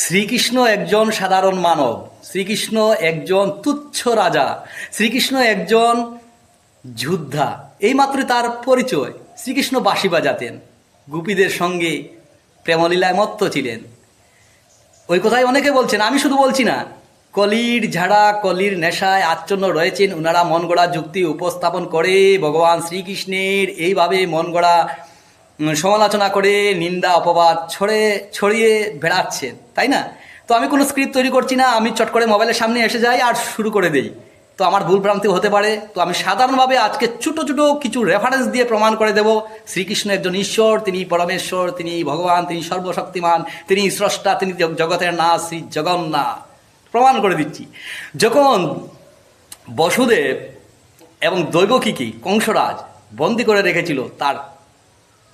শ্রীকৃষ্ণ একজন সাধারণ মানব, শ্রীকৃষ্ণ একজন তুচ্ছ রাজা, শ্রীকৃষ্ণ একজন যোদ্ধা, এইমাত্রই তার পরিচয়। শ্রীকৃষ্ণ বাঁশি বাজাতেন, গোপীদের সঙ্গে প্রেমলীলায় মত্ত ছিলেন। ওই কথাই অনেকে বলছেন, আমি শুধু বলছি না, কলির ঝাড়া কলির নেশায় আচ্ছন্ন রয়েছেন ওনারা মন গড়া যুক্তি উপস্থাপন করে ভগবান শ্রীকৃষ্ণের এইভাবে মন গড়া সমালোচনা করে নিন্দা অপবাদ ছড়িয়ে বেড়াচ্ছেন, তাই না? তো আমি কোনো স্ক্রিপ্ট তৈরি করছি না, আমি চট করে মোবাইলের সামনে এসে যাই আর শুরু করে দেই। তো আমার ভুল ভ্রান্তি হতে পারে, তো আমি সাধারণভাবে আজকে ছোটো ছোটো কিছু রেফারেন্স দিয়ে প্রমাণ করে দেব শ্রীকৃষ্ণ একজন ঈশ্বর, তিনি পরমেশ্বর, তিনি ভগবান, তিনি সর্বশক্তিমান, তিনি স্রষ্টা, তিনি জগতের নাথ, শ্রী জগন্নাথ। প্রমাণ করে দিচ্ছি। যখন বসুদেব এবং দৈবকীকে কংসরাজ বন্দি করে রেখেছিল তার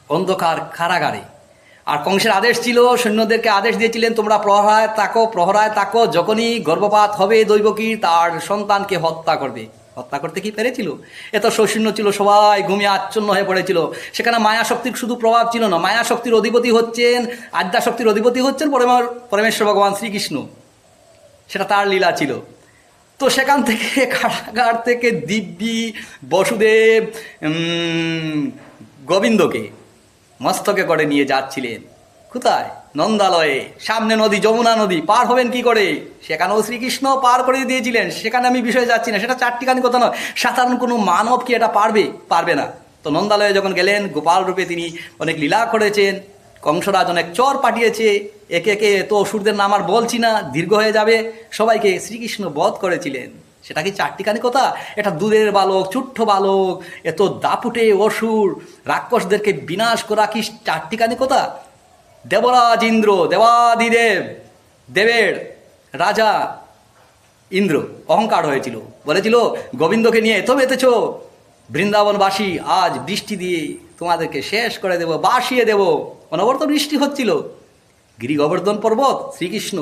অন্ধকার কারাগারে, আর কংসের আদেশ ছিল, সৈন্যদেরকে আদেশ দিয়েছিলেন তোমরা প্রহরায় তাকো, যখনই গর্ভপাত হবে দৈবকীর তার সন্তানকে হত্যা করবে। হত্যা করতে কি পেরেছিল? এত সৈন্য ছিল, সবাই ঘুমিয়ে আচ্ছন্ন হয়ে পড়েছিল। সেখানে মায়াশক্তির শুধু প্রভাব ছিল না, মায়াশক্তির অধিপতি হচ্ছেন, আদ্যাশক্তির অধিপতি হচ্ছেন পরমেশ্বর ভগবান শ্রীকৃষ্ণ। সেটা তার লীলা ছিল। তো সেখান থেকে কারাগার থেকে দিব্যি বসুদেব গোবিন্দকে মস্তকে করে নিয়ে যাচ্ছিলেন। কোথায়? নন্দালয়ে। সামনে নদী, যমুনা নদী, পার হবেন কি করে? সেখানেও শ্রীকৃষ্ণ পার করে দিয়েছিলেন। সেখানে আমি বিষয়ে যাচ্ছি না, সেটা চারটিখানি কথা নয়। সাধারণ কোনো মানব কি এটা পারবে না। তো নন্দালয়ে যখন গেলেন, গোপাল রূপে তিনি অনেক লীলা করেছেন। কংসরাজ অনেক চর পাঠিয়েছে, একে একে তো অসুরদের নাম আর বলছি না, দীর্ঘ হয়ে যাবে। সবাইকে শ্রীকৃষ্ণ বধ করেছিলেন। সেটা কি চারটিখানি কথা? এটা দুধের বালক, চুট্ট বালক, এত দাপুটে অসুর রাক্ষসদেরকে বিনাশ করা কি চারটিখানি কথা? দেবরাজ ইন্দ্র, দেবাদিদেব, দেবের রাজা ইন্দ্র অহংকার হয়েছিল, বলেছিল গোবিন্দকে নিয়ে এত মেতেছ, বৃন্দাবনবাসী আজ বৃষ্টি দিয়ে তোমাদেরকে শেষ করে দেব, বাসিয়ে দেব। অনবরত বৃষ্টি হচ্ছিল। গিরি গোবর্ধন পর্বত শ্রীকৃষ্ণ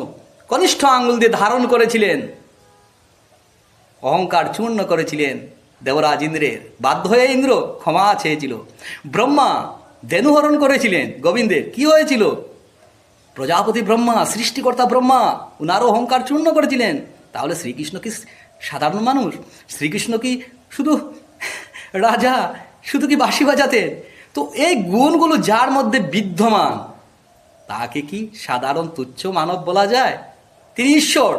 কনিষ্ঠ আঙ্গুল দিয়ে ধারণ করেছিলেন, অহংকার চূর্ণ করেছিলেন দেবরাজ ইন্দ্রের। বাধ্য হয়ে ইন্দ্র ক্ষমা চেয়েছিল। ব্রহ্মা ধেনুহরণ করেছিলেন গোবিন্দের। কি হয়েছিল? প্রজাপতি ব্রহ্মা, সৃষ্টিকর্তা ব্রহ্মা, উনারও অহংকার চূর্ণ করেছিলেন। তাহলে শ্রীকৃষ্ণ কি সাধারণ মানুষ? শ্রীকৃষ্ণ কি শুধু রাজা, শুধু কি বাঁশি বাজাতেন? তো এই গুণগুলো যার মধ্যে বিদ্যমান, তাকে কি সাধারণ তুচ্ছ মানব বলা যায়? তিনি ঈশ্বর।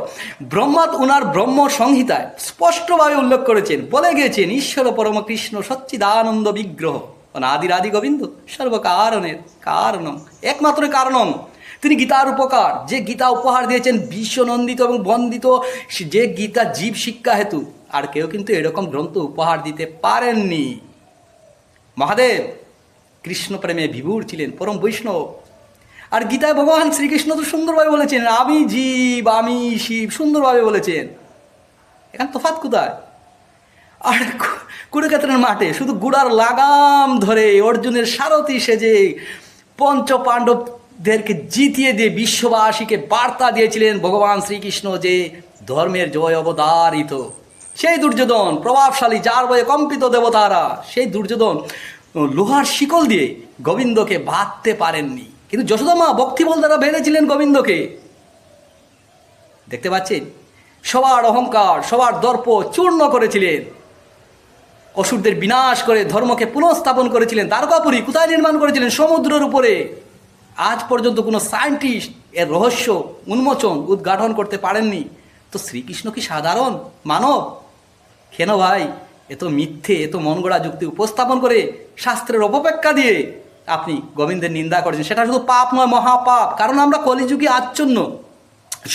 ব্রহ্মা উনার ব্রহ্ম সংহিতায় স্পষ্টভাবে উল্লেখ করেছেন, বলে গিয়েছেন ঈশ্বর পরম কৃষ্ণ সচ্চিদানন্দ বিগ্রহ অনাদিরাদি গোবিন্দ সর্বকারণের কারণম, একমাত্র কারণম। তিনি গীতার উপকার, যে গীতা উপহার দিয়েছেন বিশ্বনন্দিত এবং বন্দিত, যে গীতা জীব শিক্ষা হেতু, আর কেউ কিন্তু এরকম গ্রন্থ উপহার দিতে পারেননি। মহাদেব কৃষ্ণ প্রেমে বিভোর ছিলেন, পরম বৈষ্ণব। আর গীতায় ভগবান শ্রীকৃষ্ণ তো সুন্দরভাবে বলেছেন, আমি জীব, আমি শিব, সুন্দরভাবে বলেছেন। এখানে তফাৎ কোথায়? আর কুরুক্ষেত্রের মাঠে শুধু গুড়ার লাগাম ধরে অর্জুনের সারথি সেজে পঞ্চ পাণ্ডবদেরকে জিতিয়ে দিয়ে বিশ্ববাসীকে বার্তা দিয়েছিলেন ভগবান শ্রীকৃষ্ণ যে ধর্মের জয় অবতারিত। সেই দুর্যোধন প্রভাবশালী, যার বয়ে কম্পিত দেবতারা, সেই দুর্যোধন লোহার শিকল দিয়ে গোবিন্দকে বাঁধতে পারেননি, কিন্তু যশোদামা ভক্তিবল দ্বারা বেঁধেছিলেন গোবিন্দকে। দেখতে পাচ্ছেন? সবার অহংকার, সবার দর্প চূর্ণ করেছিলেন, অসুরদের বিনাশ করে ধর্মকে পুনঃস্থাপন করেছিলেন। দ্বারকাপুরী কোথায় নির্মাণ করেছিলেন? সমুদ্রের উপরে। আজ পর্যন্ত কোনো সায়েন্টিস্ট এর রহস্য উদ্ঘাটন করতে পারেননি। তো শ্রীকৃষ্ণ কি সাধারণ মানব? কেন ভাই এত মিথ্যে, এত মন গড়া যুক্তি উপস্থাপন করে শাস্ত্রের অপব্যাখ্যা দিয়ে আপনি গোবিন্দের নিন্দা করেছেন? সেটা শুধু পাপ নয়, মহাপাপ। কারণ আমরা কলিযুগে আচ্ছন্ন।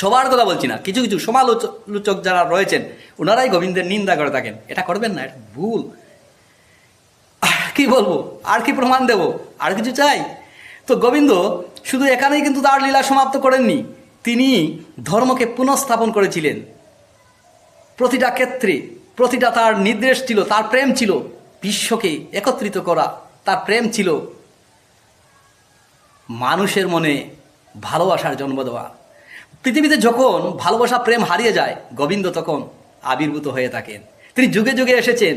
সবার কথা বলছি না, কিছু কিছু সমালোচক যারা রয়েছেন ওনারাই গোবিন্দের নিন্দা করে থাকেন। এটা করবেন না, এটা ভুল। আর কি বলবো, আর কি প্রমাণ দেব? আর কিছু চাই? তো গোবিন্দ শুধু এখানেই কিন্তু তার লীলা সমাপ্ত করেননি, তিনি ধর্মকে পুনঃস্থাপন করেছিলেন। প্রতিটা ক্ষেত্রে, প্রতিটা তার নির্দেশ ছিল, তার প্রেম ছিল বিশ্বকে একত্রিত করা, তার প্রেম ছিল মানুষের মনে ভালোবাসার জন্ম দেওয়া। পৃথিবীতে যখন ভালোবাসা প্রেম হারিয়ে যায়, গোবিন্দ তখন আবির্ভূত হয়ে থাকেন। তিনি যুগে যুগে এসেছেন।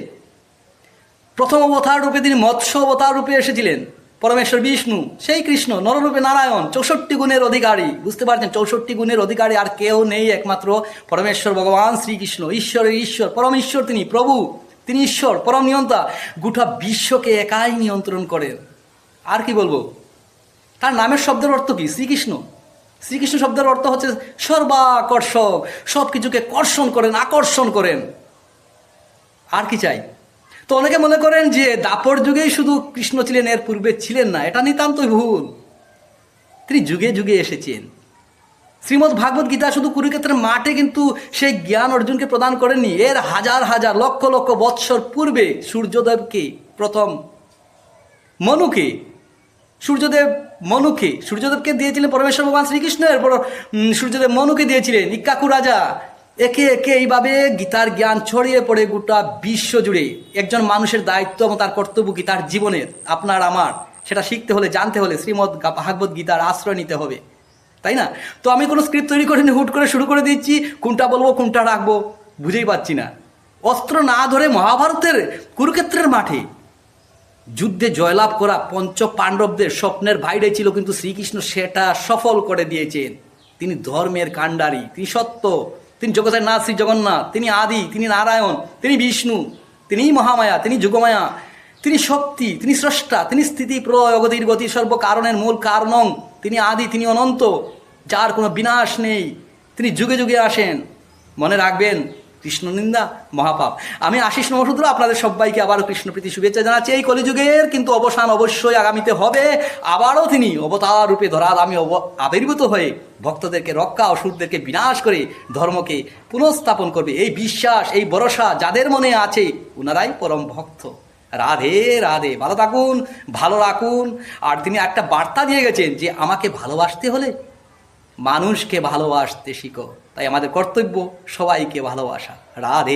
প্রথম অবতার রূপে তিনি মৎস্য অবতার রূপে এসেছিলেন, পরমেশ্বর বিষ্ণু, সেই কৃষ্ণ নররূপে নারায়ণ, 64 গুণের অধিকারী। বুঝতে পারছেন, 64 গুণের অধিকারী আর কেউ নেই, একমাত্র পরমেশ্বর ভগবান শ্রীকৃষ্ণ। ঈশ্বরের ঈশ্বর, পরম ঈশ্বর তিনি, প্রভু তিনি, ঈশ্বর পরম নিয়ন্তা, গোটা বিশ্বকে একাই নিয়ন্ত্রণ করেন। আর কি বলবো, তার নামের শব্দের অর্থ কি? শ্রীকৃষ্ণ। শ্রীকৃষ্ণ শব্দের অর্থ হচ্ছে সর্বাকর্ষক, সব কিছুকে কর্ষণ করেন, আকর্ষণ করেন। আর কি চাই? তো অনেকে মনে করেন যে দাপর যুগেই শুধু কৃষ্ণ ছিলেন, এর পূর্বে ছিলেন না। এটা নিতান্তই ভুল। তিনি যুগে যুগে এসেছেন। শ্রীমদ্ ভাগবত গীতা শুধু কুরুক্ষেত্রের মাঠে কিন্তু সেই জ্ঞান অর্জুনকে প্রদান করেননি। এর হাজার হাজার লক্ষ লক্ষ বৎসর পূর্বে সূর্যদেবকে, প্রথম মনুকে, সূর্যদেবকে দিয়েছিলেন পরমেশ্বর ভগবান শ্রীকৃষ্ণ। এরপর সূর্যদেব মনুকে দিয়েছিলেন, ইক্কাকু রাজা। একে একে এইভাবে গীতার জ্ঞান ছড়িয়ে পড়ে গোটা বিশ্ব জুড়ে। একজন মানুষের দায়িত্ব এবং তার কর্তব্য কি? তার জীবনের, আপনার আমার, সেটা শিখতে হলে, জানতে হলে শ্রীমদ্ ভাগবত গীতার আশ্রয় নিতে হবে, তাই না? তো আমি কোনো স্ক্রিপ্ট তৈরি করে হুট করে শুরু করে দিচ্ছি, কোনটা বলবো কোনটা রাখবো বুঝেই পাচ্ছি না। অস্ত্র না ধরে মহাভারতের কুরুক্ষেত্রের মাঠে যুদ্ধে জয়লাভ করা পঞ্চ পাণ্ডবদের স্বপ্নের ভাইটাই ছিল, কিন্তু শ্রীকৃষ্ণ সেটা সফল করে দিয়েছেন। তিনি ধর্মের কাণ্ডারী, তিনি সত্য, তিনি জগতের নাথ শ্রী জগন্নাথ, তিনি আদি, তিনি নারায়ণ, তিনি বিষ্ণু, তিনি মহামায়া, তিনি যুগমায়া, তিনি শক্তি, তিনি স্রষ্টা, তিনি স্থিতি প্রলয় অগতির গতি সর্ব কারণের মূল কারণং, তিনি আদি, তিনি অনন্ত, যার কোনো বিনাশ নেই, তিনি যুগে যুগে আসেন। মনে রাখবেন, কৃষ্ণ নিন্দা মহাপাপ। আমি আশিস নমঃশূদ্র, আপনাদের সবাইকে আবারও কৃষ্ণপ্রীতি শুভেচ্ছা জানাচ্ছি। এই কলিযুগের কিন্তু অবসান অবশ্যই আগামীতে হবে। আবারও তিনি অবতার রূপে ধরাধামে আবির্ভূত হয়ে ভক্তদেরকে রক্ষা, অসুরদেরকে বিনাশ করে ধর্মকে পুনঃস্থাপন করবে। এই বিশ্বাস, এই ভরসা যাদের মনে আছে, ওনারাই পরম ভক্ত। রাধে রাধে। ভালো থাকুন, ভালো রাখুন। আর তিনি একটা বার্তা দিয়ে গেছেন যে আমাকে ভালোবাসতে হলে মানুষকে ভালোবাসতে শিখো। তাই আমাদের কর্তব্য সবাইকে ভালোবাসা। রাধে।